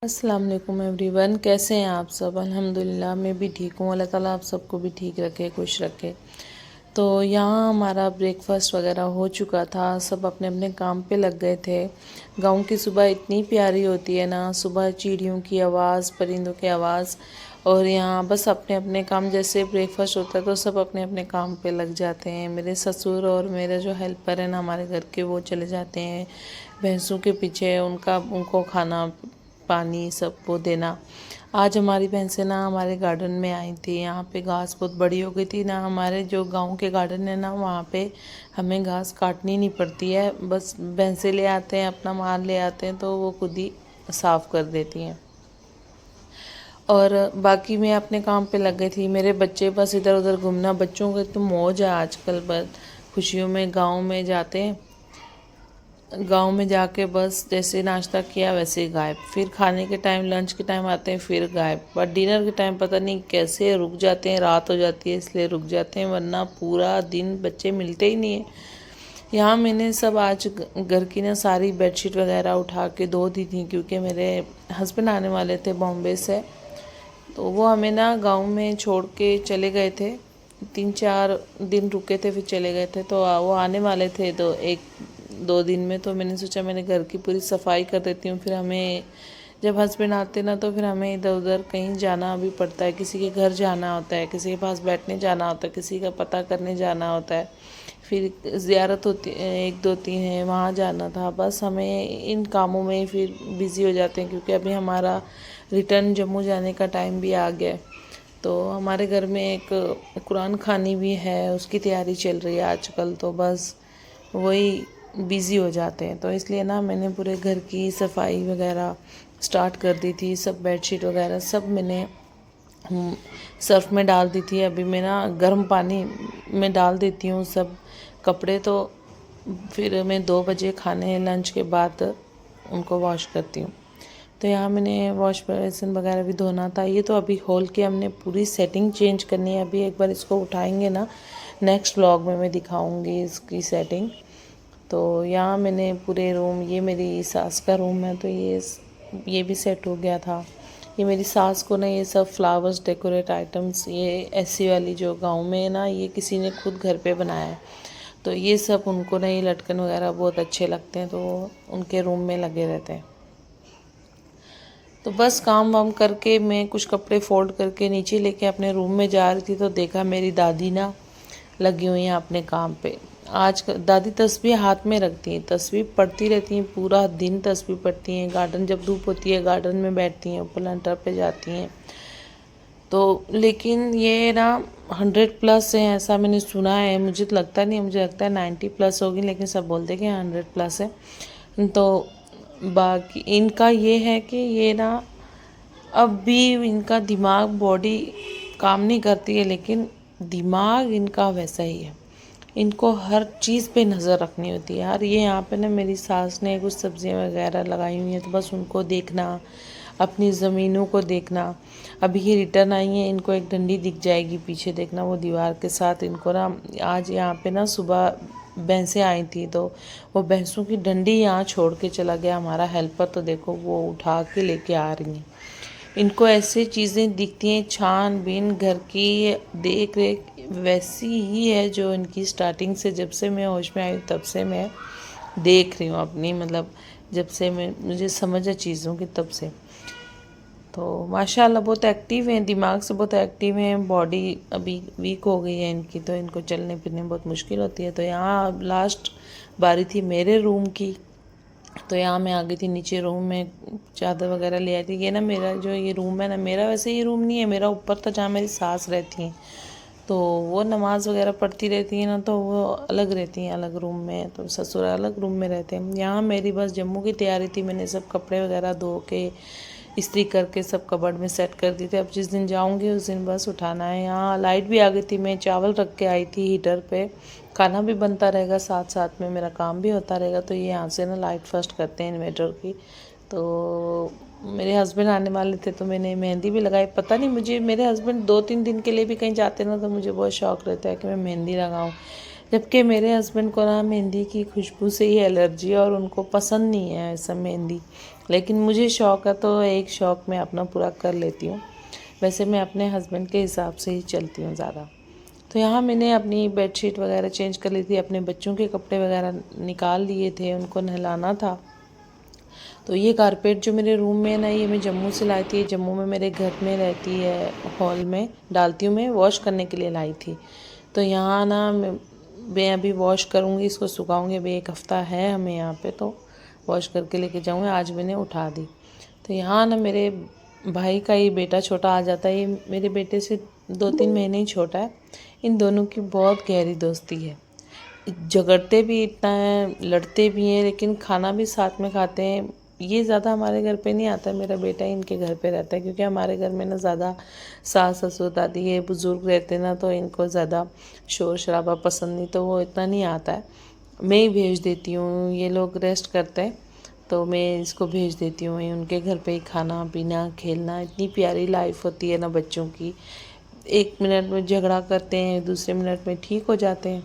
अस्सलाम वालेकुम एवरीवन, कैसे हैं आप सब। अल्हम्दुलिल्लाह मैं भी ठीक हूँ। अल्लाह ताला आप सबको भी ठीक रखे, खुश रखे। तो यहाँ हमारा ब्रेकफास्ट वगैरह हो चुका था, सब अपने अपने काम पे लग गए थे। गाँव की सुबह इतनी प्यारी होती है ना, सुबह चिड़ियों की आवाज़, परिंदों की आवाज़। और यहाँ बस अपने अपने काम, जैसे ब्रेकफास्ट होता है तो सब अपने अपने काम पे लग जाते हैं। मेरे ससुर और मेरे जो हेल्पर हैं ना हमारे घर के, वो चले जाते हैं भैंसों के पीछे, उनको खाना पानी सब वो देना। आज हमारी भैंसें ना हमारे गार्डन में आई थी। यहाँ पे घास बहुत बड़ी हो गई थी ना, हमारे जो गांव के गार्डन है ना वहाँ पे हमें घास काटनी नहीं पड़ती है, बस भैंसें ले आते हैं, अपना माल ले आते हैं तो वो खुद ही साफ़ कर देती हैं। और बाकी मैं अपने काम पे लग गई थी। मेरे बच्चे बस इधर उधर घूमना, बच्चों को तो मौज है आजकल, बस खुशियों में गाँव में जाते हैं। गांव में जाके बस जैसे नाश्ता किया वैसे ही गायब, फिर खाने के टाइम लंच के टाइम आते हैं फिर गायब, पर डिनर के टाइम पता नहीं कैसे रुक जाते हैं, रात हो जाती है इसलिए रुक जाते हैं, वरना पूरा दिन बच्चे मिलते ही नहीं है। यहाँ मैंने सब आज घर की ना सारी बेडशीट वगैरह उठा के धो दी थी, क्योंकि मेरे हस्बैंड आने वाले थे बॉम्बे से, तो वो हमें ना गाँव में छोड़ के चले गए थे। 3-4 दिन रुके थे फिर चले गए थे, तो वो आने वाले थे तो 1-2 दिन में, तो मैंने सोचा मैंने घर की पूरी सफाई कर देती हूँ। फिर हमें जब हस्बैंड आते ना तो फिर हमें इधर उधर कहीं जाना भी पड़ता है, किसी के घर जाना होता है, किसी के पास बैठने जाना होता है, किसी का पता करने जाना होता है, फिर ज़ियारत होती 1-2-3 है वहाँ जाना था। बस हमें इन कामों में फिर बिज़ी हो जाते हैं, क्योंकि अभी हमारा रिटर्न जम्मू जाने का टाइम भी आ गया है। तो हमारे घर में एक कुरान खानी भी है, उसकी तैयारी चल रही है आजकल, तो बस वही बिज़ी हो जाते हैं। तो इसलिए ना मैंने पूरे घर की सफाई वगैरह स्टार्ट कर दी थी। सब बेडशीट वगैरह सब मैंने सर्फ़ में डाल दी थी। अभी मैं ना गर्म पानी में डाल देती हूँ सब कपड़े, तो फिर मैं 2 बजे खाने लंच के बाद उनको वॉश करती हूँ। तो यहाँ मैंने वॉश बेसिन वगैरह भी धोना था। ये तो अभी हॉल की हमने पूरी सेटिंग चेंज करनी है, अभी एक बार इसको उठाएंगे ना, नेक्स्ट व्लॉग में मैं दिखाऊंगी इसकी सेटिंग। तो यहाँ मैंने पूरे रूम, ये मेरी सास का रूम है तो ये भी सेट हो गया था। ये मेरी सास को ना ये सब फ्लावर्स डेकोरेट आइटम्स, ये ऐसी वाली जो गांव में है ना, ये किसी ने खुद घर पे बनाया है, तो ये सब उनको ना ये लटकन वगैरह बहुत अच्छे लगते हैं, तो उनके रूम में लगे रहते हैं। तो बस काम वाम करके मैं कुछ कपड़े फोल्ड करके नीचे लेके अपने रूम में जा रही थी, तो देखा मेरी दादी ना लगी हुई हैं अपने काम पे। आज दादी तस्वीर हाथ में रखती हैं, तस्वीर पढ़ती रहती हैं, पूरा दिन तस्वीर पढ़ती हैं। गार्डन जब धूप होती है गार्डन में बैठती हैं, प्लांटर पे जाती हैं। तो लेकिन ये ना 100+ है ऐसा मैंने सुना है, मुझे तो लगता नहीं है, मुझे लगता है 90+ होगी, लेकिन सब बोलते हैं कि 100+ है। तो बाकी इनका ये है कि ये ना अब भी इनका दिमाग, बॉडी काम नहीं करती है, लेकिन दिमाग इनका वैसा ही है। इनको हर चीज़ पे नज़र रखनी होती है यार। ये यहाँ पे ना मेरी सास ने कुछ सब्जियाँ वगैरह लगाई हुई हैं, तो बस उनको देखना, अपनी ज़मीनों को देखना। अभी ये रिटर्न आई हैं, इनको एक डंडी दिख जाएगी पीछे, देखना वो दीवार के साथ। इनको ना आज यहाँ पे ना सुबह भैंसें आई थी, तो वो भैंसों की डंडी यहाँ छोड़ के चला गया हमारा हेल्पर, तो देखो वो उठा के लेके आ रही हैं। इनको ऐसी चीज़ें दिखती हैं, छानबीन घर की देख रेख वैसी ही है जो इनकी स्टार्टिंग से, जब से मैं होश में आई हूँ तब से मैं देख रही हूँ अपनी, मतलब जब से मुझे समझ है चीज़ों की तब से। तो माशाल्लाह बहुत एक्टिव हैं, दिमाग से बहुत एक्टिव हैं। बॉडी अभी वीक हो गई है इनकी, तो इनको चलने फिरने में बहुत मुश्किल होती है। तो यहाँ लास्ट बारी थी मेरे रूम की, तो यहाँ मैं आ गई थी नीचे रूम में, चादर वगैरह ले आई थी। ये ना मेरा जो ये रूम है ना, मेरा वैसे ये रूम नहीं है, मेरा ऊपर था जहाँ मेरी सास रहती हैं, तो वो नमाज़ वगैरह पढ़ती रहती हैं ना, तो वो अलग रहती हैं, अलग रूम में, तो ससुर अलग रूम में रहते हैं। यहाँ मेरी बस जम्मू की तैयारी थी, मैंने सब कपड़े वगैरह धो के इस्त्री करके सब कबर्ड में सेट कर दी थी। अब जिस दिन जाऊँगी उस दिन बस उठाना है। यहाँ लाइट भी आ गई थी, मैं चावल रख के आई थी हीटर पे, खाना भी बनता रहेगा, साथ साथ में मेरा काम भी होता रहेगा। तो ये यहाँ से ना लाइट फर्स्ट करते हैं इन्वर्टर की। तो मेरे हस्बैंड आने वाले थे तो मैंने मेहंदी भी लगाई। पता नहीं, मुझे मेरे हस्बैंड 2-3 दिन के लिए भी कहीं जाते ना तो मुझे बहुत शौक़ रहता है कि मैं मेहंदी लगाऊँ, जबकि मेरे हस्बैंड को ना मेहंदी की खुशबू से ही एलर्जी है और उनको पसंद नहीं है ऐसा मेहंदी, लेकिन मुझे शौक़ है तो एक शौक़ मैं अपना पूरा कर लेती हूँ। वैसे मैं अपने हस्बैंड के हिसाब से ही चलती हूँ ज़्यादा। तो यहाँ मैंने अपनी बेडशीट वगैरह चेंज कर ली थी, अपने बच्चों के कपड़े वगैरह निकाल लिए थे, उनको नहलाना था। तो ये कारपेट जो मेरे रूम में है ना, ये मैं जम्मू से लाई थी। जम्मू में मेरे घर में रहती है, हॉल में डालती हूँ, मैं वॉश करने के लिए लाई थी। तो यहाँ ना मैं अभी वॉश करूँगी, इसको सुखाऊँगी। अभी 1 हफ़्ता है हमें यहाँ पे, तो वॉश करके लेके जाऊँगी। आज मैंने उठा दी। तो यहाँ ना मेरे भाई का ही बेटा छोटा आ जाता है। ये मेरे बेटे से 2-3 महीने ही छोटा है। इन दोनों की बहुत गहरी दोस्ती है। झगड़ते भी इतना हैं, लड़ते भी हैं, लेकिन खाना भी साथ में खाते हैं। ये ज़्यादा हमारे घर पे नहीं आता है, मेरा बेटा इनके घर पे रहता है, क्योंकि हमारे घर में ना ज़्यादा सास ससुर दादी ये बुज़ुर्ग रहते ना, तो इनको ज़्यादा शोर शराबा पसंद नहीं, तो वो इतना नहीं आता है। मैं ही भेज देती हूँ, ये लोग रेस्ट करते हैं तो मैं इसको भेज देती हूँ। उनके घर पे ही खाना पीना खेलना, इतनी प्यारी लाइफ होती है ना बच्चों की। 1 मिनट में झगड़ा करते हैं, दूसरे मिनट में ठीक हो जाते हैं।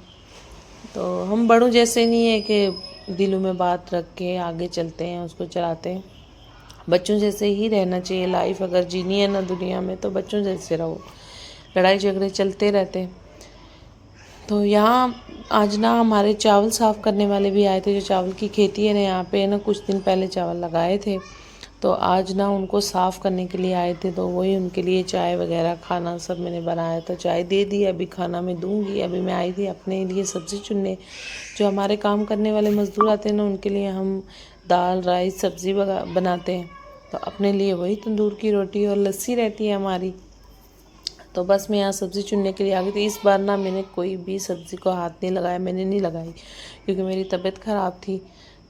तो हम बड़ों जैसे नहीं है कि दिलों में बात रख के आगे चलते हैं, उसको चलाते हैं। बच्चों जैसे ही रहना चाहिए लाइफ। अगर जीनी है ना दुनिया में, तो बच्चों जैसे रहो। लड़ाई झगड़े चलते रहते हैं। तो यहाँ आज ना हमारे चावल साफ़ करने वाले भी आए थे। जो चावल की खेती है ना यहाँ पे, ना कुछ दिन पहले चावल लगाए थे, तो आज ना उनको साफ़ करने के लिए आए थे। तो वही उनके लिए चाय वगैरह खाना सब मैंने बनाया था। चाय दे दी, अभी खाना मैं दूंगी। अभी मैं आई थी अपने लिए सब्ज़ी चुनने। जो हमारे काम करने वाले मज़दूर आते हैं ना, उनके लिए हम दाल राइस सब्ज़ी बनाते हैं। तो अपने लिए वही तंदूर की रोटी और लस्सी रहती है हमारी। तो बस मैं यहाँ सब्ज़ी चुनने के लिए आ गई थी। इस बार ना मैंने कोई भी सब्ज़ी को हाथ नहीं लगाया, मैंने नहीं लगाई, क्योंकि मेरी तबीयत ख़राब थी।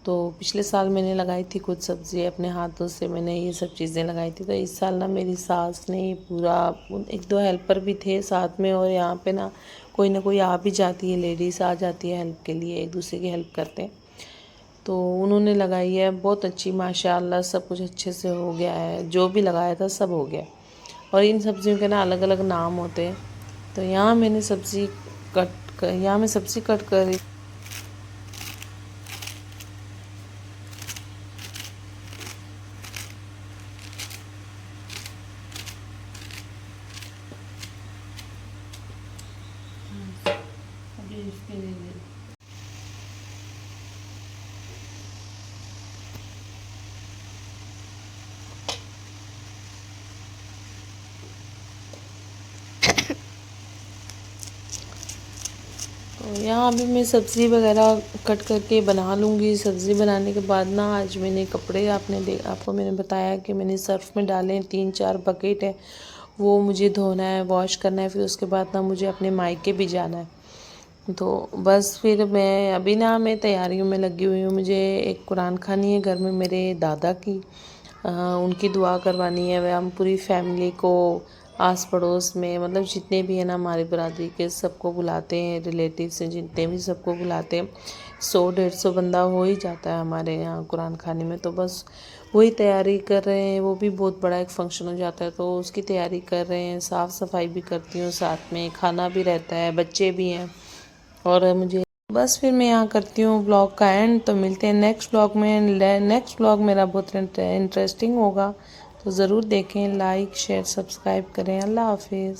तो पिछले साल मैंने लगाई थी खुद सब्ज़ी, अपने हाथों से मैंने ये सब चीज़ें लगाई थी। तो इस साल ना मेरी सास ने पूरा, 1-2 हेल्पर भी थे साथ में, और यहाँ पे ना कोई आ भी जाती है, लेडीज़ आ जाती है हेल्प के लिए, एक दूसरे की हेल्प करते हैं। तो उन्होंने लगाई है बहुत अच्छी, माशाल्लाह सब कुछ अच्छे से हो गया है। जो भी लगाया था सब हो गया। और इन सब्जियों के ना अलग अलग नाम होते हैं। तो यहाँ मैं सब्ज़ी कट कर रही। तो यहाँ अभी मैं सब्ज़ी वगैरह कट करके बना लूँगी। सब्ज़ी बनाने के बाद ना आज मैंने कपड़े, आपको मैंने बताया कि मैंने सर्फ़ में डाले 3-4 बकेट है, वो मुझे धोना है, वॉश करना है। फिर उसके बाद ना मुझे अपने मायके भी जाना है। तो बस फिर मैं तैयारियों में लगी हुई हूँ। मुझे एक कुरान खानी है घर में मेरे दादा की, उनकी दुआ करवानी है। वह हम पूरी फैमिली को, आस पड़ोस में, मतलब जितने भी हैं ना हमारी बरादरी के, सबको बुलाते हैं, रिलेटिव्स हैं जितने भी, सबको बुलाते हैं। 100-150 बंदा हो ही जाता है हमारे यहाँ कुरान खाने में। तो बस वही तैयारी कर रहे हैं। वो भी बहुत बड़ा एक फ़ंक्शन हो जाता है, तो उसकी तैयारी कर रहे हैं। साफ़ सफाई भी करती हूँ साथ में, खाना भी रहता है, बच्चे भी हैं। और मुझे बस फिर मैं यहाँ करती हूँ ब्लॉग का एंड। तो मिलते हैं नेक्स्ट ब्लॉग में। नेक्स्ट ब्लॉग मेरा बहुत इंटरेस्टिंग होगा, तो ज़रूर देखें। लाइक शेयर सब्सक्राइब करें। अल्लाह हाफिज़।